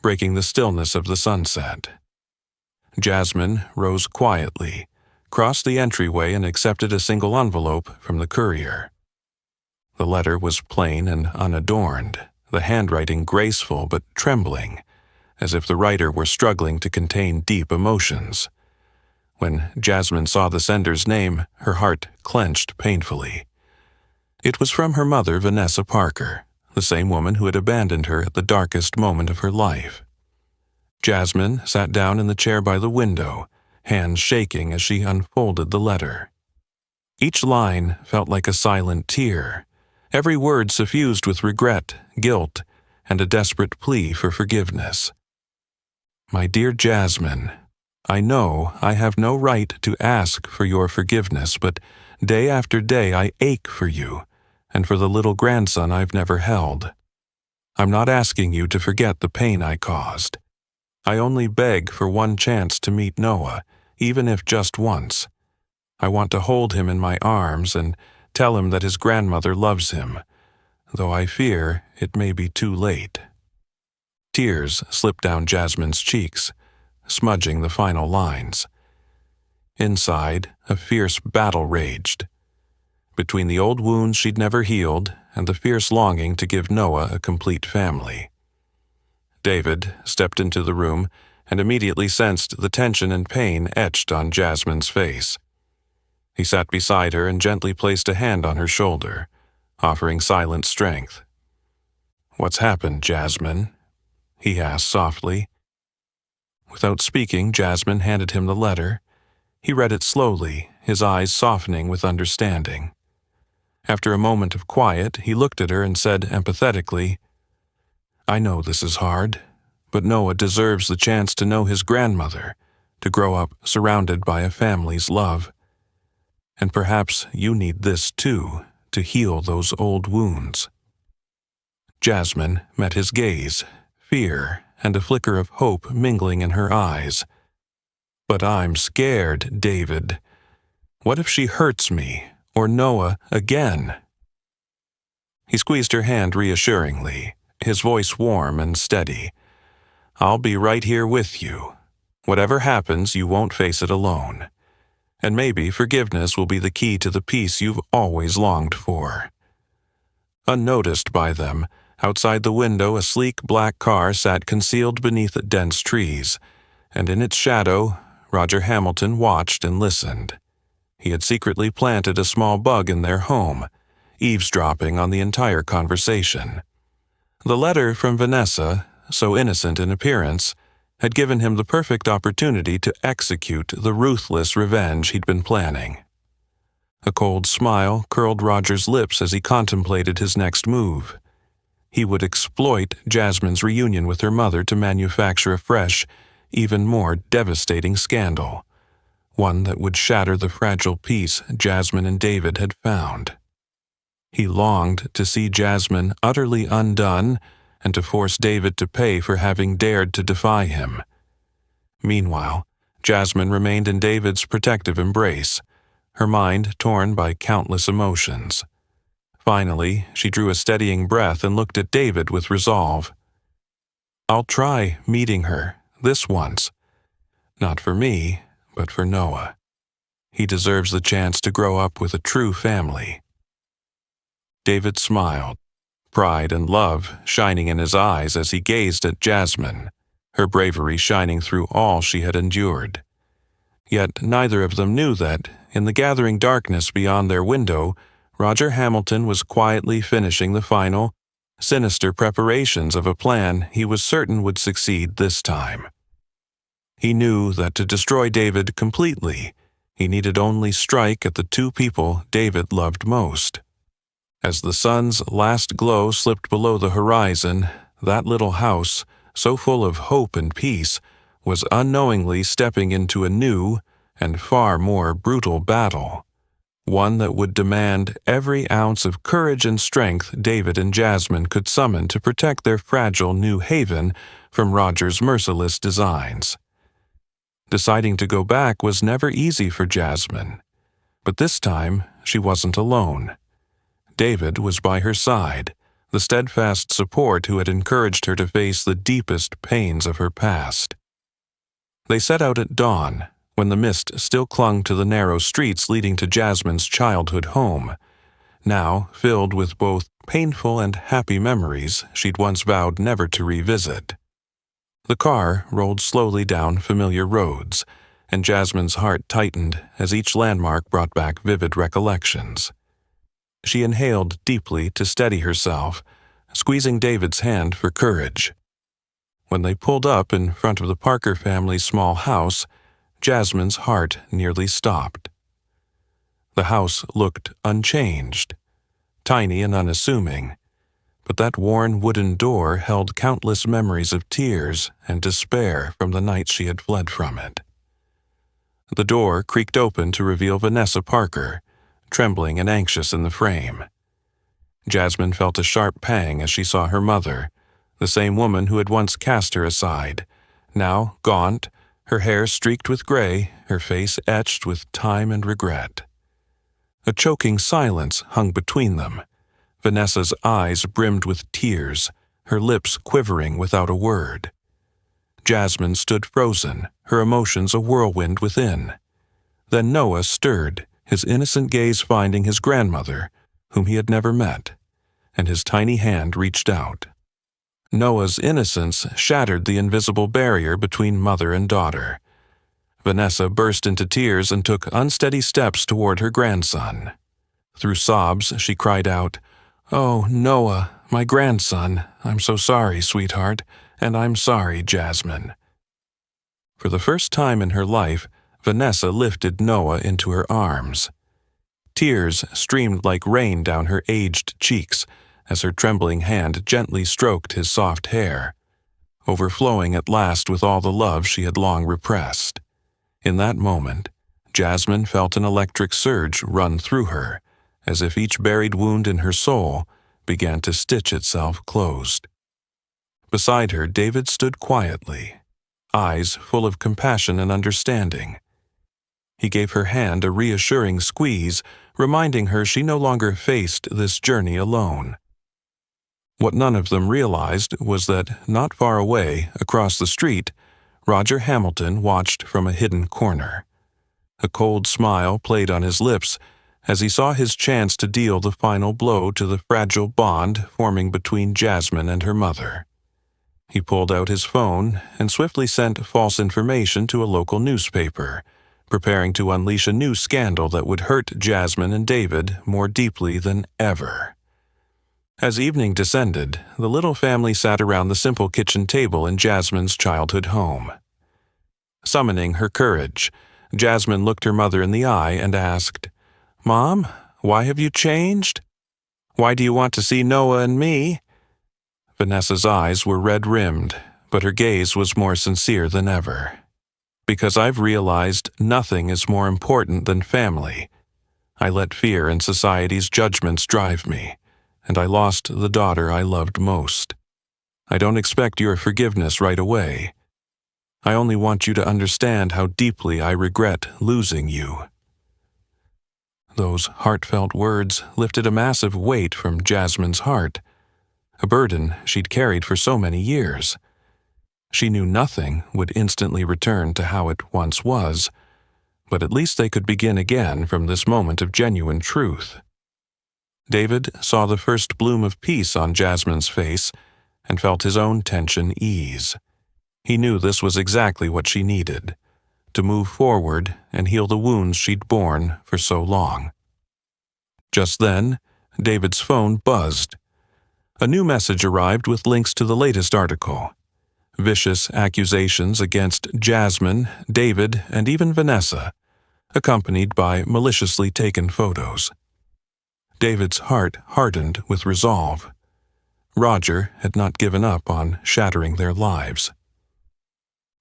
breaking the stillness of the sunset. Jasmine rose quietly, crossed the entryway and accepted a single envelope from the courier. The letter was plain and unadorned, the handwriting graceful but trembling, as if the writer were struggling to contain deep emotions. When Jasmine saw the sender's name, her heart clenched painfully. It was from her mother, Vanessa Parker, the same woman who had abandoned her at the darkest moment of her life. Jasmine sat down in the chair by the window, hands shaking as she unfolded the letter. Each line felt like a silent tear, every word suffused with regret, guilt, and a desperate plea for forgiveness. "My dear Jasmine, I know I have no right to ask for your forgiveness, but day after day I ache for you and for the little grandson I've never held. I'm not asking you to forget the pain I caused. I only beg for one chance to meet Noah, even if just once. I want to hold him in my arms and tell him that his grandmother loves him, though I fear it may be too late." Tears slipped down Jasmine's cheeks, smudging the final lines. Inside, a fierce battle raged, between the old wounds she'd never healed and the fierce longing to give Noah a complete family. David stepped into the room and immediately sensed the tension and pain etched on Jasmine's face. He sat beside her and gently placed a hand on her shoulder, offering silent strength. "What's happened, Jasmine?" he asked softly. Without speaking, Jasmine handed him the letter. He read it slowly, his eyes softening with understanding. After a moment of quiet, he looked at her and said empathetically, "I know this is hard, but Noah deserves the chance to know his grandmother, to grow up surrounded by a family's love. And perhaps you need this too, to heal those old wounds." Jasmine met his gaze, fear and a flicker of hope mingling in her eyes. "But I'm scared, David. What if she hurts me, or Noah again?" He squeezed her hand reassuringly, his voice warm and steady. "I'll be right here with you. Whatever happens, you won't face it alone. And maybe forgiveness will be the key to the peace you've always longed for." Unnoticed by them, outside the window a sleek black car sat concealed beneath dense trees, and in its shadow, Roger Hamilton watched and listened. He had secretly planted a small bug in their home, eavesdropping on the entire conversation. The letter from Vanessa, so innocent in appearance, had given him the perfect opportunity to execute the ruthless revenge he'd been planning. A cold smile curled Roger's lips as he contemplated his next move. He would exploit Jasmine's reunion with her mother to manufacture a fresh, even more devastating scandal, one that would shatter the fragile peace Jasmine and David had found. He longed to see Jasmine utterly undone and to force David to pay for having dared to defy him. Meanwhile, Jasmine remained in David's protective embrace, her mind torn by countless emotions. Finally, she drew a steadying breath and looked at David with resolve. "I'll try meeting her, this once. Not for me, but for Noah. He deserves the chance to grow up with a true family." David smiled, pride and love shining in his eyes as he gazed at Jasmine, her bravery shining through all she had endured. Yet neither of them knew that, in the gathering darkness beyond their window, Roger Hamilton was quietly finishing the final, sinister preparations of a plan he was certain would succeed this time. He knew that to destroy David completely, he needed only strike at the two people David loved most. As the sun's last glow slipped below the horizon, that little house, so full of hope and peace, was unknowingly stepping into a new and far more brutal battle, one that would demand every ounce of courage and strength David and Jasmine could summon to protect their fragile new haven from Roger's merciless designs. Deciding to go back was never easy for Jasmine, but this time she wasn't alone. David was by her side, the steadfast support who had encouraged her to face the deepest pains of her past. They set out at dawn, when the mist still clung to the narrow streets leading to Jasmine's childhood home, now filled with both painful and happy memories she'd once vowed never to revisit. The car rolled slowly down familiar roads, and Jasmine's heart tightened as each landmark brought back vivid recollections. She inhaled deeply to steady herself, squeezing David's hand for courage. When they pulled up in front of the Parker family's small house, Jasmine's heart nearly stopped. The house looked unchanged, tiny and unassuming, but that worn wooden door held countless memories of tears and despair from the night she had fled from it. The door creaked open to reveal Vanessa Parker, trembling and anxious in the frame. Jasmine felt a sharp pang as she saw her mother, the same woman who had once cast her aside, now gaunt, her hair streaked with gray, her face etched with time and regret. A choking silence hung between them. Vanessa's eyes brimmed with tears, her lips quivering without a word. Jasmine stood frozen, her emotions a whirlwind within. Then Noah stirred, his innocent gaze finding his grandmother, whom he had never met, and his tiny hand reached out. Noah's innocence shattered the invisible barrier between mother and daughter. Vanessa burst into tears and took unsteady steps toward her grandson. Through sobs, she cried out, "Oh, Noah, my grandson, I'm so sorry, sweetheart, and I'm sorry, Jasmine." For the first time in her life, Vanessa lifted Noah into her arms. Tears streamed like rain down her aged cheeks as her trembling hand gently stroked his soft hair, overflowing at last with all the love she had long repressed. In that moment, Jasmine felt an electric surge run through her, as if each buried wound in her soul began to stitch itself closed. Beside her, David stood quietly, eyes full of compassion and understanding. He gave her hand a reassuring squeeze, reminding her she no longer faced this journey alone. What none of them realized was that, not far away, across the street, Roger Hamilton watched from a hidden corner. A cold smile played on his lips as he saw his chance to deal the final blow to the fragile bond forming between Jasmine and her mother. He pulled out his phone and swiftly sent false information to a local newspaper, preparing to unleash a new scandal that would hurt Jasmine and David more deeply than ever. As evening descended, the little family sat around the simple kitchen table in Jasmine's childhood home. Summoning her courage, Jasmine looked her mother in the eye and asked, "Mom, why have you changed? Why do you want to see Noah and me?" Vanessa's eyes were red-rimmed, but her gaze was more sincere than ever. "Because I've realized nothing is more important than family. I let fear and society's judgments drive me, and I lost the daughter I loved most. I don't expect your forgiveness right away. I only want you to understand how deeply I regret losing you." Those heartfelt words lifted a massive weight from Jasmine's heart, a burden she'd carried for so many years. She knew nothing would instantly return to how it once was, but at least they could begin again from this moment of genuine truth. David saw the first bloom of peace on Jasmine's face and felt his own tension ease. He knew this was exactly what she needed, to move forward and heal the wounds she'd borne for so long. Just then, David's phone buzzed. A new message arrived with links to the latest article. Vicious accusations against Jasmine, David, and even Vanessa, accompanied by maliciously taken photos. David's heart hardened with resolve. Roger had not given up on shattering their lives.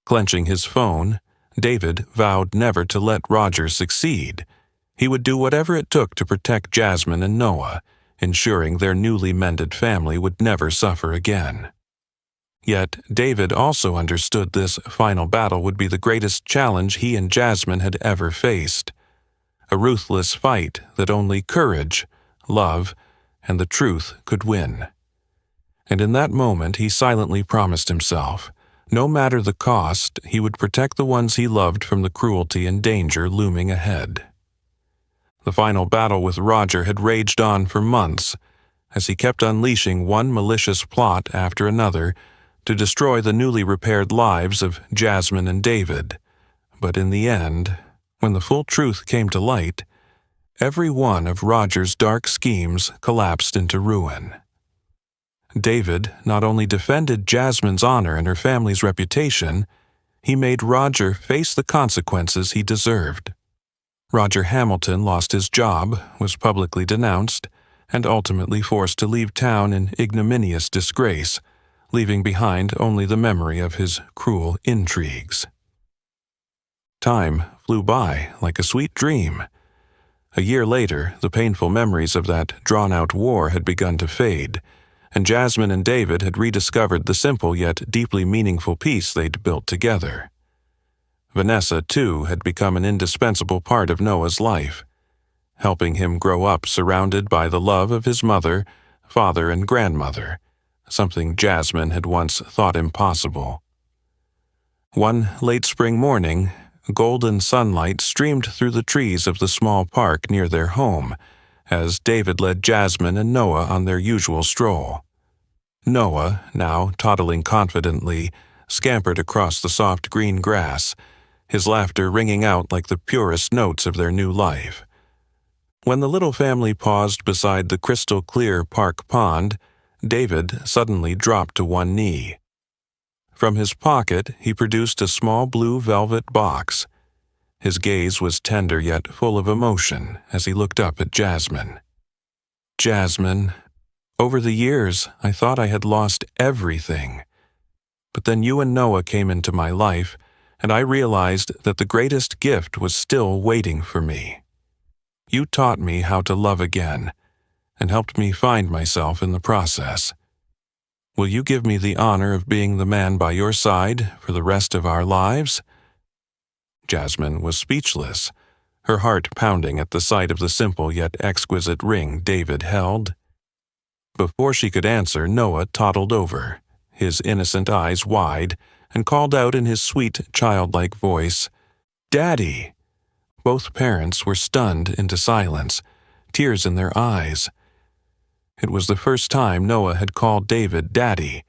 Clenching his phone, David vowed never to let Roger succeed. He would do whatever it took to protect Jasmine and Noah, ensuring their newly mended family would never suffer again. Yet David also understood this final battle would be the greatest challenge he and Jasmine had ever faced. A ruthless fight that only courage, love, and the truth could win. And in that moment he silently promised himself, no matter the cost, he would protect the ones he loved from the cruelty and danger looming ahead. The final battle with Roger had raged on for months, as he kept unleashing one malicious plot after another to destroy the newly repaired lives of Jasmine and David. But in the end, when the full truth came to light, every one of Roger's dark schemes collapsed into ruin. David not only defended Jasmine's honor and her family's reputation, he made Roger face the consequences he deserved. Roger Hamilton lost his job, was publicly denounced, and ultimately forced to leave town in ignominious disgrace, leaving behind only the memory of his cruel intrigues. Time flew by like a sweet dream. A year later, the painful memories of that drawn-out war had begun to fade, and Jasmine and David had rediscovered the simple yet deeply meaningful peace they'd built together. Vanessa, too, had become an indispensable part of Noah's life, helping him grow up surrounded by the love of his mother, father, and grandmother, something Jasmine had once thought impossible. One late spring morning, golden sunlight streamed through the trees of the small park near their home, as David led Jasmine and Noah on their usual stroll. Noah, now toddling confidently, scampered across the soft green grass, his laughter ringing out like the purest notes of their new life. When the little family paused beside the crystal-clear park pond, David suddenly dropped to one knee. From his pocket, he produced a small blue velvet box. His gaze was tender yet full of emotion as he looked up at Jasmine. "Jasmine, over the years, I thought I had lost everything. But then you and Noah came into my life, and I realized that the greatest gift was still waiting for me. You taught me how to love again, and helped me find myself in the process. Will you give me the honor of being the man by your side for the rest of our lives?" Jasmine was speechless, her heart pounding at the sight of the simple yet exquisite ring David held. Before she could answer, Noah toddled over, his innocent eyes wide, and called out in his sweet, childlike voice, "Daddy!" Both parents were stunned into silence, tears in their eyes. It was the first time Noah had called David Daddy,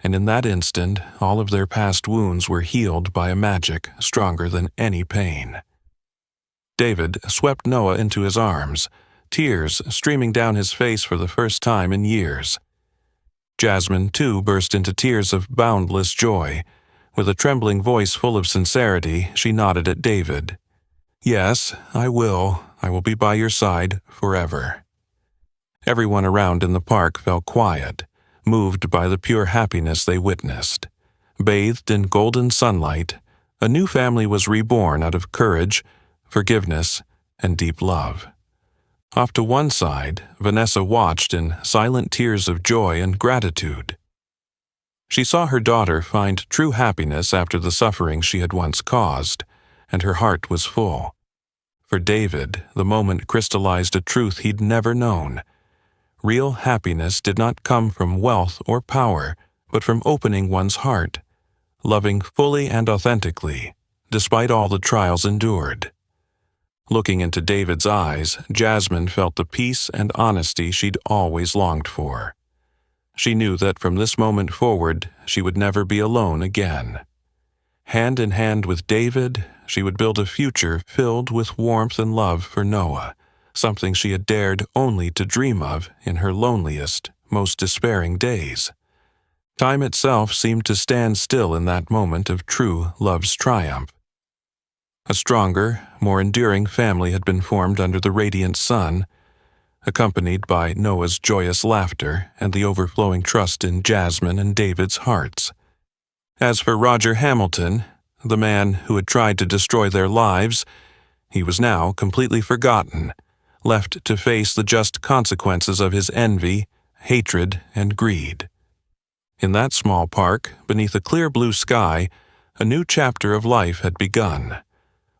and in that instant all of their past wounds were healed by a magic stronger than any pain. David swept Noah into his arms, tears streaming down his face for the first time in years. Jasmine, too, burst into tears of boundless joy. With a trembling voice full of sincerity, she nodded at David. "Yes, I will. I will be by your side forever." Everyone around in the park fell quiet, moved by the pure happiness they witnessed. Bathed in golden sunlight, a new family was reborn out of courage, forgiveness, and deep love. Off to one side, Vanessa watched in silent tears of joy and gratitude. She saw her daughter find true happiness after the suffering she had once caused, and her heart was full. For David, the moment crystallized a truth he'd never known. Real happiness did not come from wealth or power, but from opening one's heart, loving fully and authentically, despite all the trials endured. Looking into David's eyes, Jasmine felt the peace and honesty she'd always longed for. She knew that from this moment forward, she would never be alone again. Hand in hand with David, she would build a future filled with warmth and love for Noah, something she had dared only to dream of in her loneliest, most despairing days. Time itself seemed to stand still in that moment of true love's triumph. A stronger, more enduring family had been formed under the radiant sun, accompanied by Noah's joyous laughter and the overflowing trust in Jasmine and David's hearts. As for Roger Hamilton, the man who had tried to destroy their lives, he was now completely forgotten, left to face the just consequences of his envy, hatred, and greed. In that small park, beneath a clear blue sky, a new chapter of life had begun,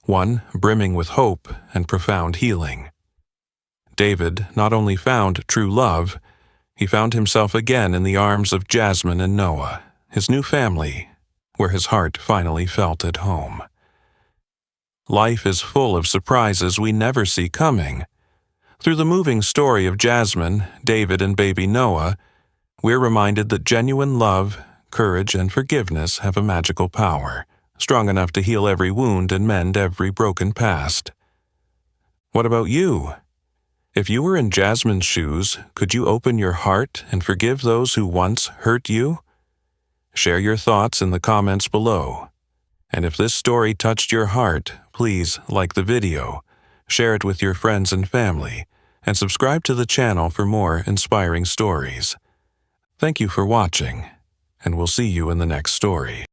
one brimming with hope and profound healing. David not only found true love, he found himself again in the arms of Jasmine and Noah, his new family, where his heart finally felt at home. Life is full of surprises we never see coming. Through the moving story of Jasmine, David, and baby Noah, we're reminded that genuine love, courage, and forgiveness have a magical power, strong enough to heal every wound and mend every broken past. What about you? If you were in Jasmine's shoes, could you open your heart and forgive those who once hurt you? Share your thoughts in the comments below. And if this story touched your heart, please like the video, share it with your friends and family, and subscribe to the channel for more inspiring stories. Thank you for watching, and we'll see you in the next story.